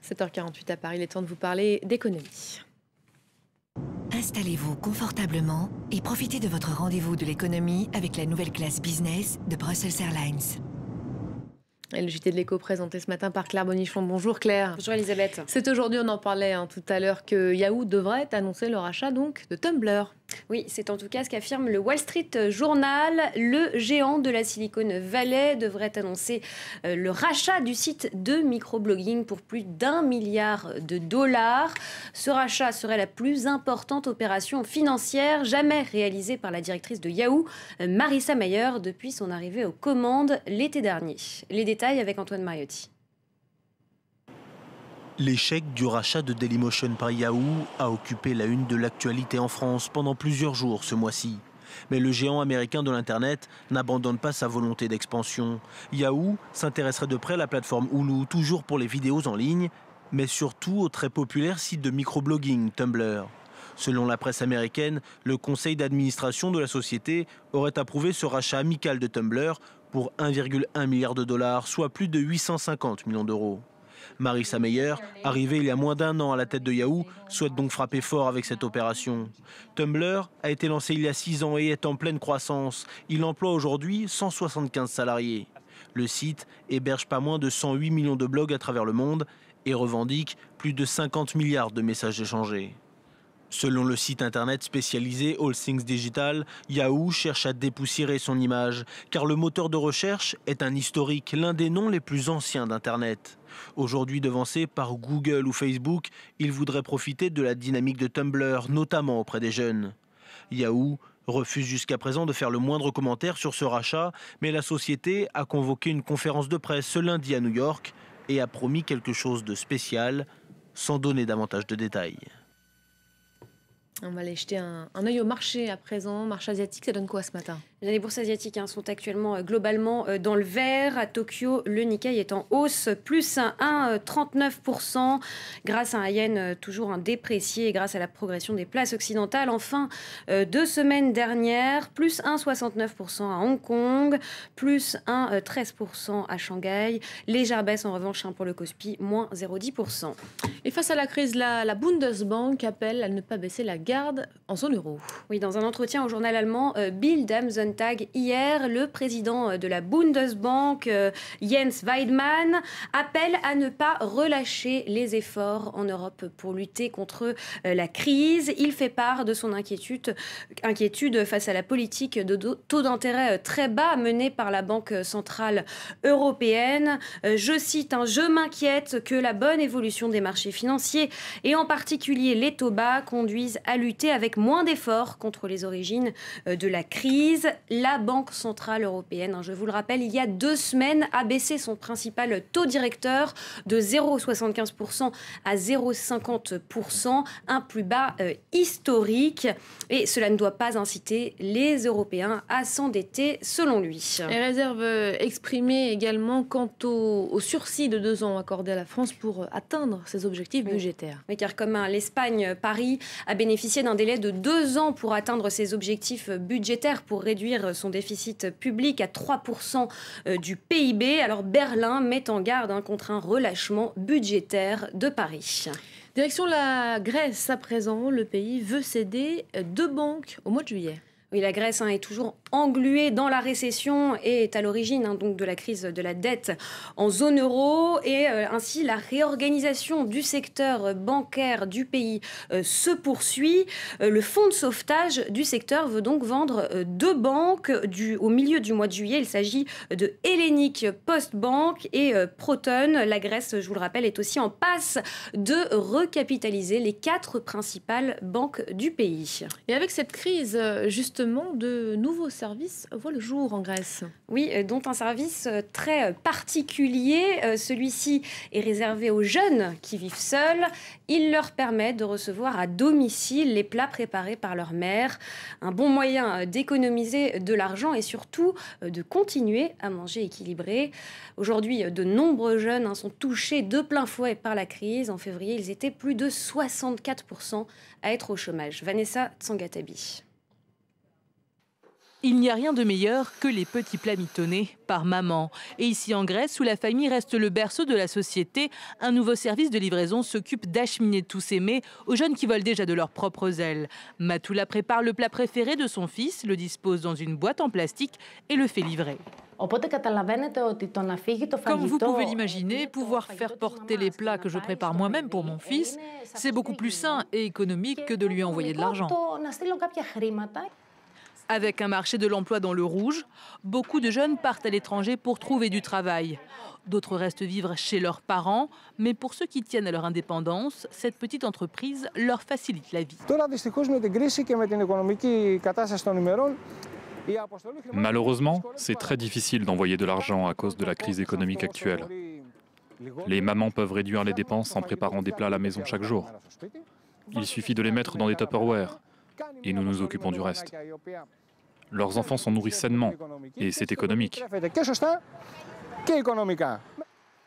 7h48 à Paris, il est temps de vous parler d'économie. Installez-vous confortablement et profitez de votre rendez-vous de l'économie avec la nouvelle classe business de Brussels Airlines. Et le JT de l'écho présenté ce matin par Claire Bonichon. Bonjour Claire. Bonjour Elisabeth. C'est aujourd'hui, on en parlait tout à l'heure, que Yahoo devrait annoncer le rachat donc de Tumblr. Oui, c'est en tout cas ce qu'affirme le Wall Street Journal. Le géant de la Silicon Valley devrait annoncer le rachat du site de microblogging pour plus d'1 milliard de dollars. Ce rachat serait la plus importante opération financière jamais réalisée par la directrice de Yahoo, Marissa Mayer, depuis son arrivée aux commandes l'été dernier. Les détails avec Antoine Mariotti. L'échec du rachat de Dailymotion par Yahoo a occupé la une de l'actualité en France pendant plusieurs jours ce mois-ci. Mais le géant américain de l'Internet n'abandonne pas sa volonté d'expansion. Yahoo s'intéresserait de près à la plateforme Hulu, toujours pour les vidéos en ligne, mais surtout au très populaire site de microblogging Tumblr. Selon la presse américaine, le conseil d'administration de la société aurait approuvé ce rachat amical de Tumblr pour 1,1 milliard de dollars, soit plus de 850 millions d'euros. Marissa Mayer, arrivée il y a moins d'1 an à la tête de Yahoo, souhaite donc frapper fort avec cette opération. Tumblr a été lancé il y a 6 ans et est en pleine croissance. Il emploie aujourd'hui 175 salariés. Le site héberge pas moins de 108 millions de blogs à travers le monde et revendique plus de 50 milliards de messages échangés. Selon le site internet spécialisé All Things Digital, Yahoo cherche à dépoussiérer son image, car le moteur de recherche est un historique, l'un des noms les plus anciens d'Internet. Aujourd'hui devancé par Google ou Facebook, il voudrait profiter de la dynamique de Tumblr, notamment auprès des jeunes. Yahoo refuse jusqu'à présent de faire le moindre commentaire sur ce rachat, mais la société a convoqué une conférence de presse ce lundi à New York et a promis quelque chose de spécial, sans donner davantage de détails. On va aller jeter un œil au marché à présent. Marché asiatique, ça donne quoi ce matin ? Les bourses asiatiques sont actuellement globalement dans le vert. À Tokyo, le Nikkei est en hausse, plus 1,39% grâce à un yen toujours déprécié et grâce à la progression des places occidentales. Enfin, 2 semaines dernières, plus 1,69% à Hong Kong, plus 1,13% à Shanghai. Légère baisse en revanche pour le Kospi, moins 0,10%. Et face à la crise, la Bundesbank appelle à ne pas baisser la garde en zone euro. Oui, dans un entretien au journal allemand Bild am Sonntag hier, le président de la Bundesbank, Jens Weidmann, appelle à ne pas relâcher les efforts en Europe pour lutter contre la crise. Il fait part de son inquiétude face à la politique de taux d'intérêt très bas menée par la Banque centrale européenne. Je cite, je m'inquiète que la bonne évolution des marchés financiers et en particulier les taux bas conduisent à lutter avec moins d'efforts contre les origines de la crise. La Banque centrale européenne, je vous le rappelle, il y a 2 semaines, a baissé son principal taux directeur de 0,75% à 0,50%, un plus bas historique. Et cela ne doit pas inciter les Européens à s'endetter, selon lui. Les réserves exprimées également quant au sursis de 2 ans accordé à la France pour atteindre ses objectifs budgétaires. Oui, car comme l'Espagne, Paris a bénéficié d'un délai de 2 ans pour atteindre ses objectifs budgétaires, pour réduire son déficit public à 3% du PIB. Alors Berlin met en garde contre un relâchement budgétaire de Paris. Direction la Grèce à présent, le pays veut céder 2 banques au mois de juillet. Oui, la Grèce est toujours engluée dans la récession et est à l'origine donc de la crise de la dette en zone euro. Et ainsi, la réorganisation du secteur bancaire du pays se poursuit. Le fonds de sauvetage du secteur veut donc vendre 2 banques au milieu du mois de juillet. Il s'agit de Hellenic Postbank et Proton. La Grèce, je vous le rappelle, est aussi en passe de recapitaliser les 4 principales banques du pays. Et avec cette crise, justement, de nouveaux services voient le jour en Grèce. Oui, dont un service très particulier. Celui-ci est réservé aux jeunes qui vivent seuls. Il leur permet de recevoir à domicile les plats préparés par leur mère. Un bon moyen d'économiser de l'argent et surtout de continuer à manger équilibré. Aujourd'hui, de nombreux jeunes sont touchés de plein fouet par la crise. En février, ils étaient plus de 64% à être au chômage. Vanessa Tsangatabi. Il n'y a rien de meilleur que les petits plats mitonnés par maman. Et ici en Grèce, où la famille reste le berceau de la société, un nouveau service de livraison s'occupe d'acheminer tous ces mets aux jeunes qui volent déjà de leurs propres ailes. Matoula prépare le plat préféré de son fils, le dispose dans une boîte en plastique et le fait livrer. Comme vous pouvez l'imaginer, pouvoir faire porter les plats que je prépare moi-même pour mon fils, c'est beaucoup plus sain et économique que de lui envoyer de l'argent. Avec un marché de l'emploi dans le rouge, beaucoup de jeunes partent à l'étranger pour trouver du travail. D'autres restent vivre chez leurs parents, mais pour ceux qui tiennent à leur indépendance, cette petite entreprise leur facilite la vie. Malheureusement, c'est très difficile d'envoyer de l'argent à cause de la crise économique actuelle. Les mamans peuvent réduire les dépenses en préparant des plats à la maison chaque jour. Il suffit de les mettre dans des Tupperware et nous nous occupons du reste. Leurs enfants sont nourris sainement et c'est économique.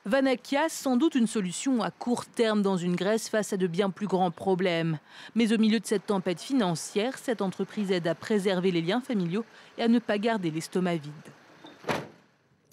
Vanakias, sans doute une solution à court terme dans une Grèce face à de bien plus grands problèmes. Mais au milieu de cette tempête financière, cette entreprise aide à préserver les liens familiaux et à ne pas garder l'estomac vide.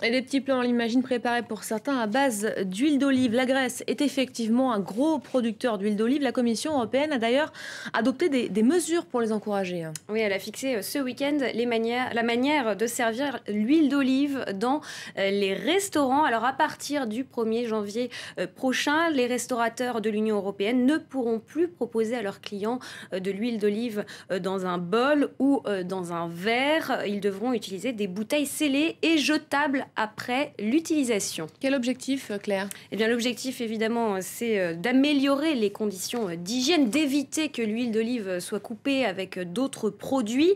Et des petits plats, on l'imagine, préparés pour certains à base d'huile d'olive. La Grèce est effectivement un gros producteur d'huile d'olive. La Commission européenne a d'ailleurs adopté des mesures pour les encourager. Oui, elle a fixé ce week-end la manière de servir l'huile d'olive dans les restaurants. Alors à partir du 1er janvier prochain, les restaurateurs de l'Union européenne ne pourront plus proposer à leurs clients de l'huile d'olive dans un bol ou dans un verre. Ils devront utiliser des bouteilles scellées et jetables après l'utilisation. Quel objectif, Claire ? Eh bien, l'objectif, évidemment, c'est d'améliorer les conditions d'hygiène, d'éviter que l'huile d'olive soit coupée avec d'autres produits.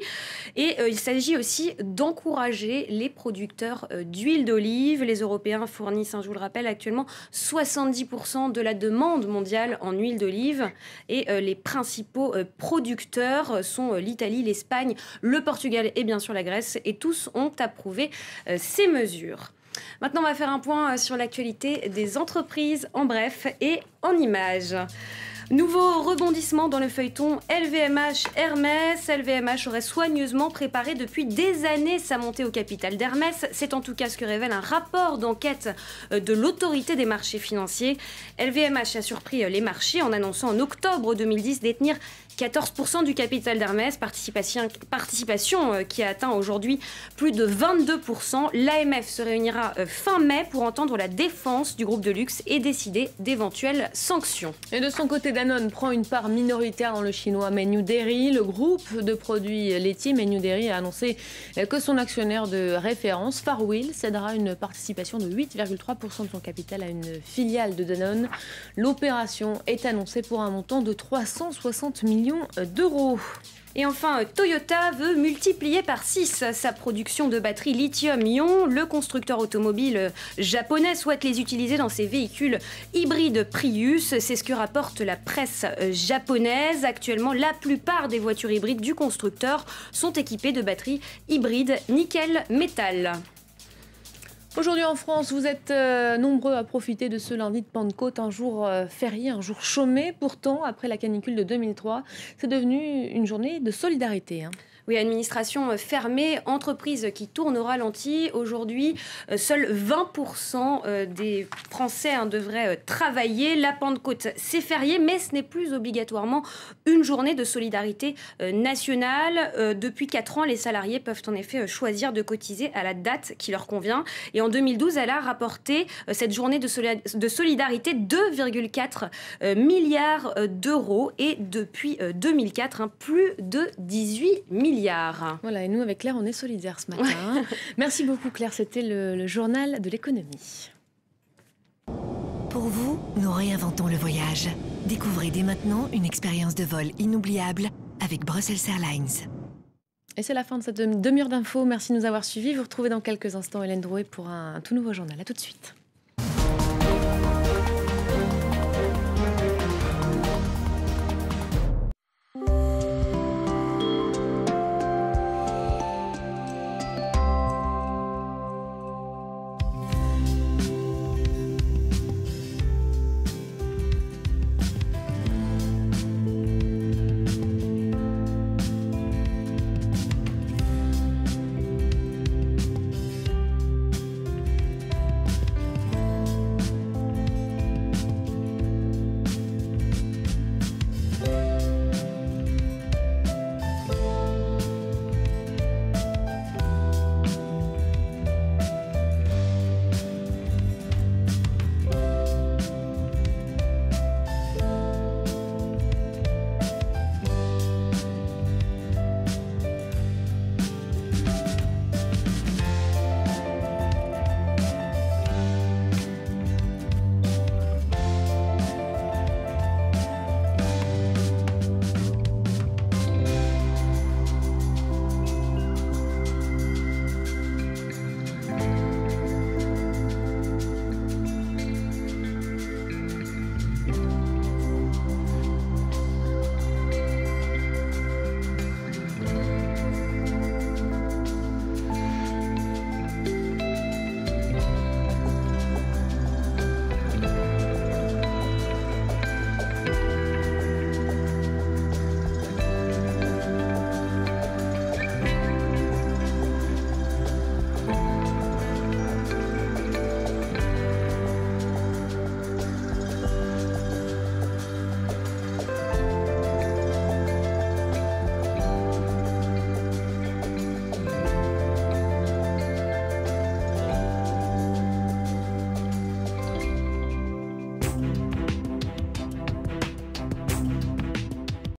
Et il s'agit aussi d'encourager les producteurs d'huile d'olive. Les Européens fournissent, je vous le rappelle, actuellement 70% de la demande mondiale en huile d'olive. Et les principaux producteurs sont l'Italie, l'Espagne, le Portugal et bien sûr la Grèce. Et tous ont approuvé ces mesures. Maintenant, on va faire un point sur l'actualité des entreprises en bref et en images. Nouveau rebondissement dans le feuilleton LVMH Hermès. LVMH aurait soigneusement préparé depuis des années sa montée au capital d'Hermès. C'est en tout cas ce que révèle un rapport d'enquête de l'autorité des marchés financiers. LVMH a surpris les marchés en annonçant en octobre 2010 détenir 14% du capital d'Hermès, participation qui a atteint aujourd'hui plus de 22%. L'AMF se réunira fin mai pour entendre la défense du groupe de luxe et décider d'éventuelles sanctions. Et de son côté, Danone prend une part minoritaire dans le chinois Mengniu Dairy. Le groupe de produits laitiers Mengniu Dairy a annoncé que son actionnaire de référence, Farwell, cédera une participation de 8,3% de son capital à une filiale de Danone. L'opération est annoncée pour un montant de 360 millions d'euros. Et enfin, Toyota veut multiplier par 6 sa production de batteries lithium-ion. Le constructeur automobile japonais souhaite les utiliser dans ses véhicules hybrides Prius. C'est ce que rapporte la presse japonaise. Actuellement, la plupart des voitures hybrides du constructeur sont équipées de batteries hybrides nickel-métal. Aujourd'hui en France, vous êtes nombreux à profiter de ce lundi de Pentecôte, un jour férié, un jour chômé. Pourtant, après la canicule de 2003, c'est devenu une journée de solidarité. Oui, administration fermée, entreprise qui tourne au ralenti. Aujourd'hui, seuls 20% des Français devraient travailler. La Pentecôte, c'est férié, mais ce n'est plus obligatoirement une journée de solidarité nationale. Depuis 4 ans, les salariés peuvent en effet choisir de cotiser à la date qui leur convient. Et en 2012, elle a rapporté cette journée de solidarité 2,4 milliards d'euros. Et depuis 2004, plus de 18 milliards. Voilà, et nous, avec Claire, on est solidaires ce matin. Merci beaucoup, Claire. C'était le journal de l'économie. Pour vous, nous réinventons le voyage. Découvrez dès maintenant une expérience de vol inoubliable avec Brussels Airlines. Et c'est la fin de cette demi-heure d'infos. Merci de nous avoir suivis. Vous retrouvez dans quelques instants Hélène Drouet pour un tout nouveau journal. À tout de suite.